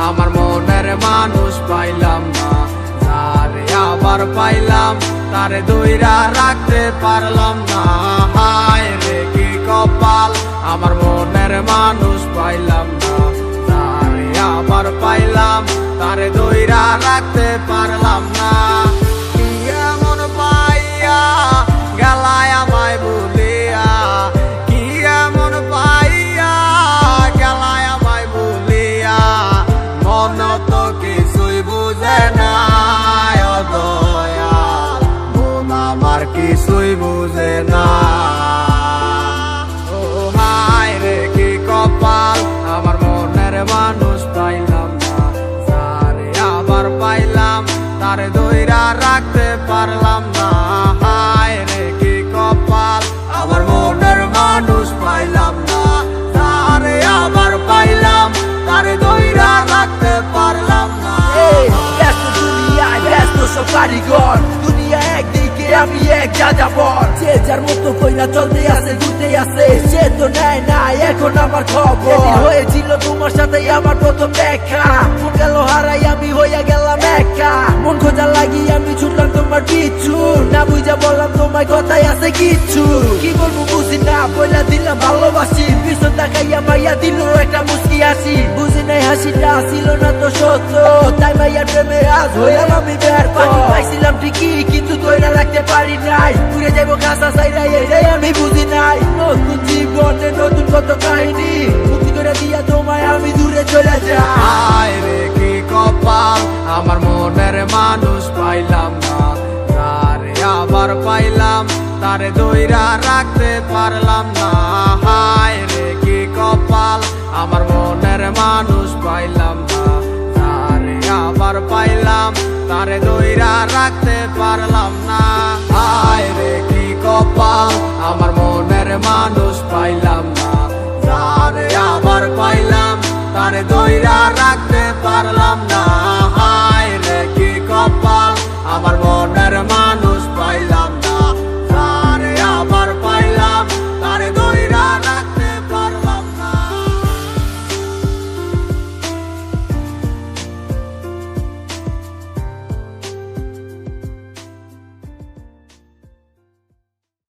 আমার মনের মানুষ পাইলাম না, যারে আবার পাইলাম তারে ধইরা রাখতে পারলাম না। হায় রে কি কপাল, আমার মনের মানুষ পাইলাম না, যারে আবার পাইলাম তারে ধইরা রাখতে পারলাম না। কি এমন পাইয়া গেলায় আমায় ভুলিয়া, কি এমন পাইয়া গেলায় আমায় ভুলিয়া, মন তো কিছুই বুঝে না ও দয়াল, মন আমার কিছুই বুঝে না। ও হায় রে কি কপাল, আমার মনের মানুষ পাইলাম না, যারে আবার পাইলাম তারে ধইরা রাখতে পারলাম না। হায় রে কি কপাল, আমার মনের মানুষ পাইলাম না, যারে আবার পাইলাম তারে ধইরা রাখতে পারলাম না। ব্যস্ত দুনিয়ায় ব্যস্ত সব কারিগর, দুনিয়া একদিকে আমি এক যাযাবর, যে যার মতো কইরা চলতে আছে ঘুরতে আছে, সে তো নেয় না এখন আমার খবর। হয়েছিল তোমার সাথে আমার প্রথম দেখা, মন গেল হারাই আমি হইয়া গেলাম একা, মন খোঁজা লাগি আমি ছুটলাম তোমার পিছু, না বুঝা বললাম তোমার কথাই আছে কিছু, কি বলবো বুঝি না বইলা দিলাম ভালোবাসি, পিছন তাকাইয়া মাইয়া দিল একটা মুস্কি হাসি, বুঝি নাই হাসিটা ছিল না তো সত্য, তাই মাইয়ার প্রেমে আজ হইলাম আমি ব্যর্থ। পাইছিলাম ঠিকই কিন্তু ধইরা রাখতে পারি নাই, ঘুরে যাইবো কাঁচা চাইরা এটাই আমি বুঝি নাই। নতুন জীবনে নতুন কত কাহিনী, মুক্তি করে দিয়া তোমায় আমি দূরে চলে যাই। হায় রে কি কপাল, আমার মনের মানুষ পাইলাম না, যারে আবার পাইলাম তারে ধইরা রাখতে পারলাম না। হায় রে কি কপাল, আমার মনের মানুষ পাইলাম না, যারে আবার পাইলাম তারে ধইরা রাখতে পারলাম না। হায় রে কি কপাল, আমার মনের মানুষ পাইলাম না, যারে আবার পাইলাম তারে ধইরা রাখতে পারলাম না।